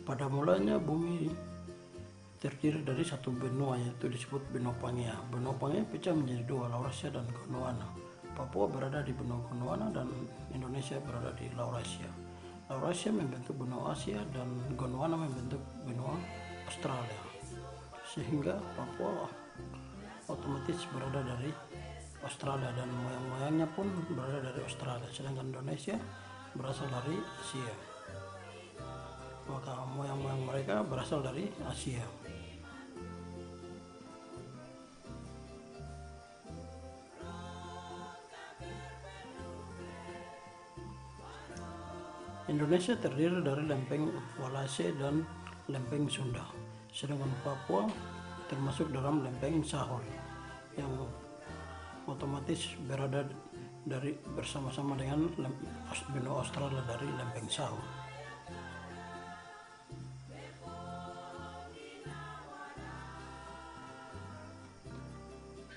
Pada mulanya bumi terdiri dari satu benua, yaitu disebut benua Pangea. Benua Pangea pecah menjadi dua, Laurasia dan Gondwana. Papua berada di benua Gondwana dan Indonesia berada di Laurasia. Laurasia membentuk benua Asia dan Gondwana membentuk benua Australia, sehingga Papua otomatis berada dari Australia dan moyang-moyangnya pun berada dari Australia, sedangkan Indonesia berasal dari Asia. Maka moyang-moyang mereka berasal dari Asia. Indonesia terdiri dari lempeng Walase dan lempeng Sunda, sedangkan Papua termasuk dalam lempeng Sahul yang otomatis berada bersama-sama dengan benua Australia dari lempeng Sahul.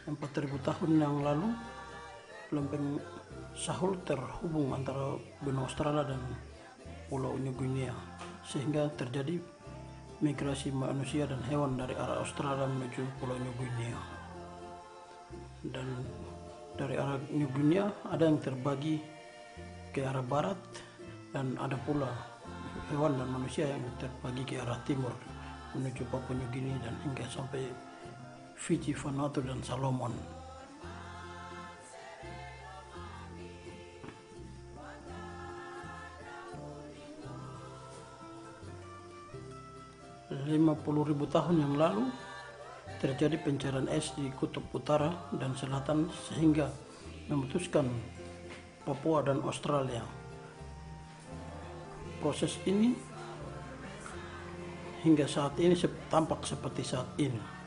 4.000 tahun yang lalu, lempeng Sahul terhubung antara benua Australia dan Pulau New Guinea, sehingga terjadi migrasi manusia dan hewan dari arah Australia menuju Pulau New Guinea. Dan dari arah New Guinea ada yang terbagi ke arah barat, dan ada pula hewan dan manusia yang terbagi ke arah timur menuju Papua New Guinea dan hingga sampai Fiji, Vanuatu, dan Solomon. Ribu tahun yang lalu terjadi pencairan es di kutub utara dan selatan sehingga memutuskan Papua dan Australia. Proses ini hingga saat ini tampak seperti saat ini.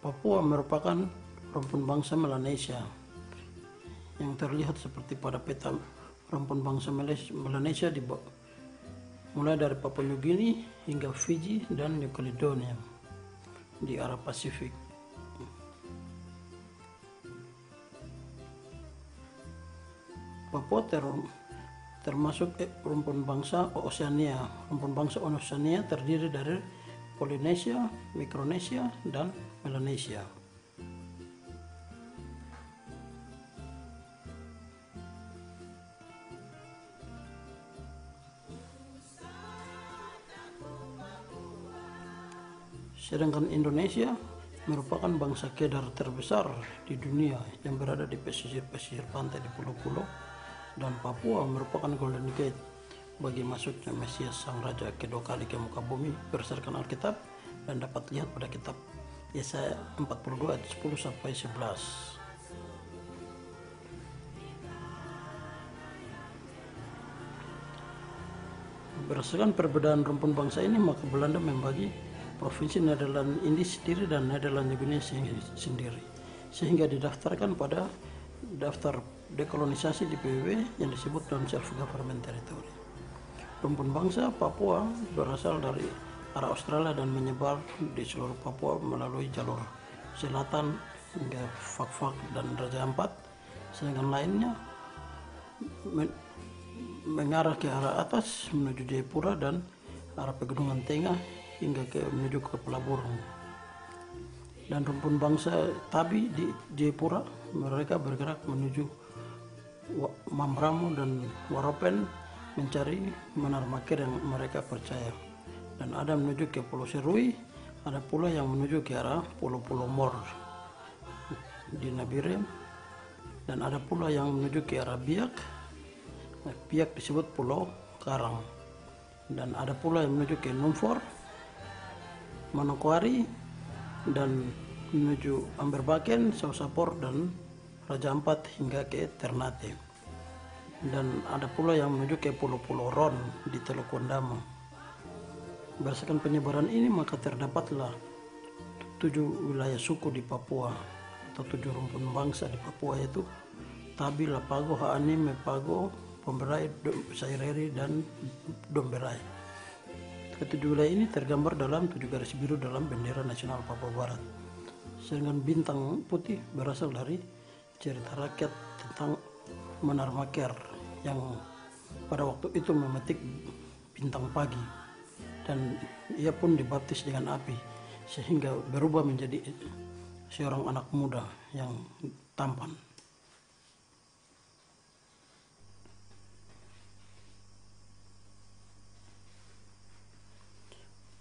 Papua merupakan rumpun bangsa Melanesia yang terlihat seperti pada peta rumpun bangsa Melanesia mulai dari Papua New Guinea hingga Fiji dan New Caledonia di arah Pasifik. Papua termasuk rumpun bangsa Oceania. Rumpun bangsa Oceania terdiri dari Polinesia, Mikronesia, dan Melanesia. Sedangkan Indonesia merupakan bangsa Kedar terbesar di dunia yang berada di pesisir-pesisir pantai di pulau-pulau, dan Papua merupakan Golden Gate bagi masuknya Mesias Sang Raja kedua kali ke muka bumi berdasarkan Alkitab, dan dapat lihat pada kitab Yesaya 42 ayat 10 sampai 11. Berdasarkan perbedaan rumpun bangsa ini, maka Belanda membagi provinsi Nederland Indies sendiri dan Nederland New Guinea sendiri, sehingga didaftarkan pada daftar dekolonisasi di PBB yang disebut non-self-government territory. Rumpun bangsa Papua berasal dari arah Australia dan menyebar di seluruh Papua melalui jalur selatan hingga Fak-Fak dan Raja Ampat, sedangkan lainnya mengarah ke arah atas menuju Jayapura dan arah pegunungan tengah hingga menuju ke Pelaburung. Dan rumpun bangsa Tabi di Jayapura, mereka bergerak menuju Mambramo dan Waropen mencari Menar Makir yang mereka percaya, dan ada menuju ke Pulau Serui, ada pula yang menuju ke arah pulau-pulau Mor di Nabire, dan ada pula yang menuju ke arah Biak. Biak disebut Pulau Karang, dan ada pula yang menuju ke Numfor, Manokwari, dan menuju Amberbaken, Sausapor, dan Raja Ampat hingga ke Ternate. Dan ada pula yang menuju ke pulau-pulau Ron di Teluk Wandama. Berdasarkan penyebaran ini, maka terdapatlah 7 wilayah suku di Papua atau 7 rumpun bangsa di Papua, yaitu Tabi, Lapago, Haani, Mepago, Pomberai, Saireri, dan Domberai. Ketujuh wilayah ini tergambar dalam 7 garis biru dalam bendera nasional Papua Barat. Sedangkan bintang putih berasal dari cerita rakyat tentang Menar Maker yang pada waktu itu memetik bintang pagi, dan ia pun dibaptis dengan api sehingga berubah menjadi seorang anak muda yang tampan.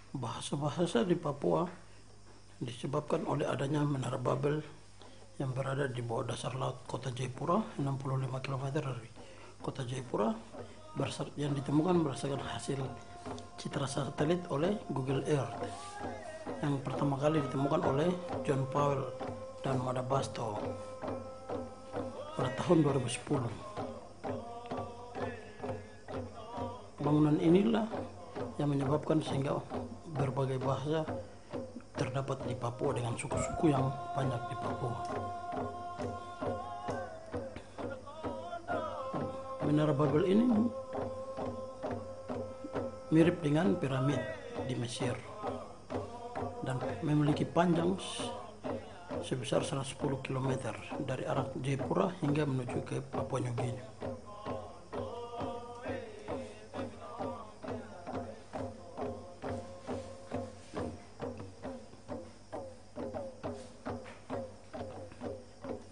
Bahasa-bahasa di Papua disebabkan oleh adanya Menara Babel yang berada di bawah dasar laut kota Jayapura, 65 km dari kota Jayapura, yang ditemukan berdasarkan hasil citra satelit oleh Google Earth, yang pertama kali ditemukan oleh John Powell dan Mada Basto pada tahun 2010. Bangunan inilah yang menyebabkan sehingga berbagai bahasa terdapat di Papua dengan suku-suku yang banyak di Papua. Menara Babel ini mirip dengan piramid di Mesir dan memiliki panjang sebesar 110 km dari arah Jayapura hingga menuju ke Papua New Guinea.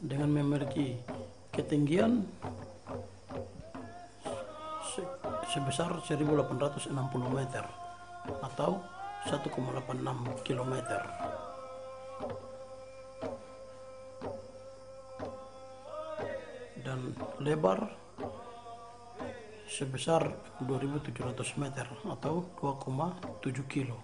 Dengan memiliki ketinggian sebesar 1860 meter atau 1,86 km dan lebar sebesar 2700 meter atau 2,7 kilo.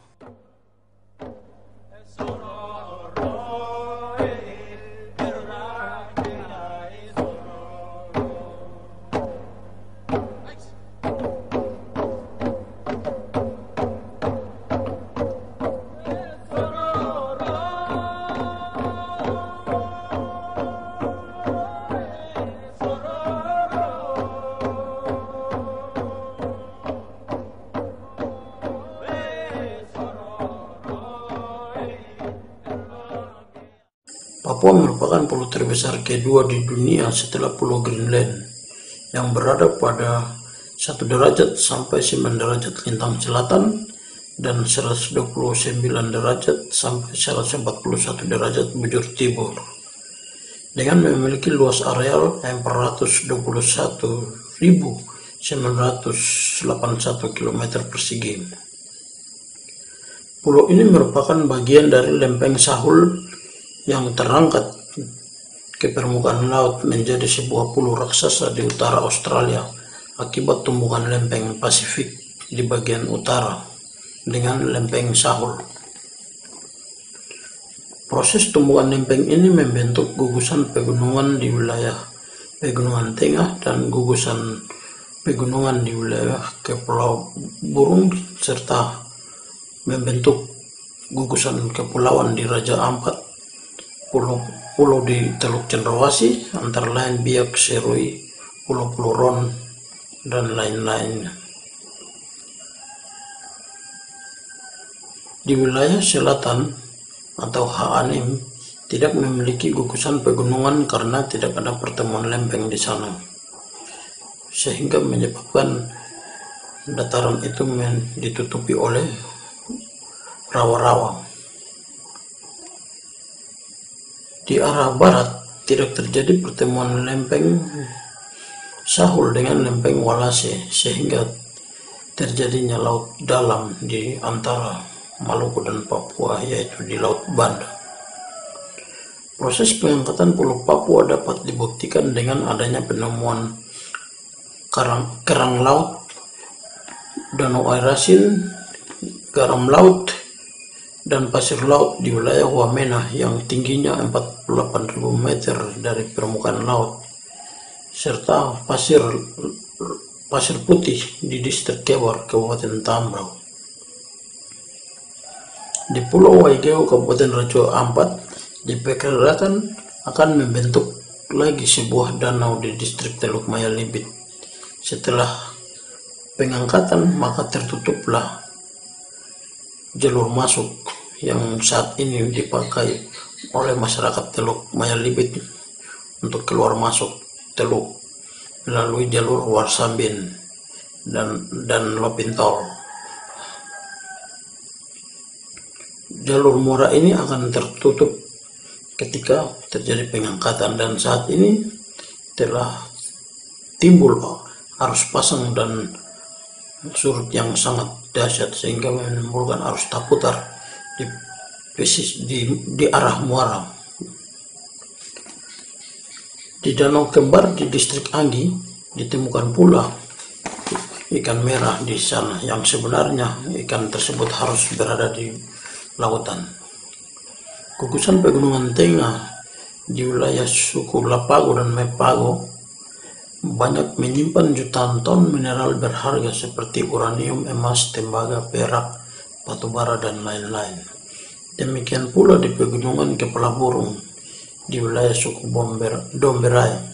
Papua merupakan pulau terbesar kedua di dunia setelah Pulau Greenland yang berada pada 1 derajat sampai 9 derajat lintang selatan dan 129 derajat sampai 141 derajat bujur timur, dengan memiliki luas areal 421.981 km persegi. Pulau ini merupakan bagian dari lempeng Sahul yang terangkat ke permukaan laut menjadi sebuah pulau raksasa di utara Australia akibat tumbukan lempeng Pasifik di bagian utara dengan lempeng Sahul. Proses tumbukan lempeng ini membentuk gugusan pegunungan di wilayah Pegunungan Tengah dan gugusan pegunungan di wilayah Kepulauan Burung serta membentuk gugusan kepulauan di Raja Ampat, pulau di Teluk Cendrawasih, antara lain Biak, Serui, Pulau-Pulau Ron, dan lain-lain. Di wilayah selatan atau Haanim tidak memiliki gugusan pegunungan karena tidak ada pertemuan lempeng di sana, sehingga menyebabkan dataran itu ditutupi oleh rawa-rawa. Di arah barat tidak terjadi pertemuan lempeng Sahul dengan lempeng Walase sehingga terjadinya laut dalam di antara Maluku dan Papua, yaitu di Laut Banda. Proses pengangkatan Pulau Papua dapat dibuktikan dengan adanya penemuan kerang laut, danau air asin, garam laut, dan pasir laut di wilayah Wamena yang tingginya 48.000 meter dari permukaan laut, serta pasir putih di distrik Kewar, Kabupaten Tambrau. Di Pulau Waigeo, Kabupaten Raja Ampat, diperkirakan akan membentuk lagi sebuah danau di distrik Teluk Maya Libit. Setelah pengangkatan, maka tertutuplah jalur masuk yang saat ini dipakai oleh masyarakat Teluk Mayalibit untuk keluar masuk Teluk melalui jalur Warsambin dan Lopintol. Jalur Muara ini akan tertutup ketika terjadi pengangkatan, dan saat ini telah timbul arus pasang dan surut yang sangat dahsyat sehingga menimbulkan arus taputar di arah muara. Di Danau Kembar di distrik Anggi ditemukan pula ikan merah di sana, yang sebenarnya ikan tersebut harus berada di lautan. Gugusan pegunungan tengah di wilayah suku Lapago dan Mepago banyak menyimpan jutaan ton mineral berharga seperti uranium, emas, tembaga, perak, batu bara, dan lain-lain. Demikian pula di pegunungan Kepala Burung di wilayah suku Domberai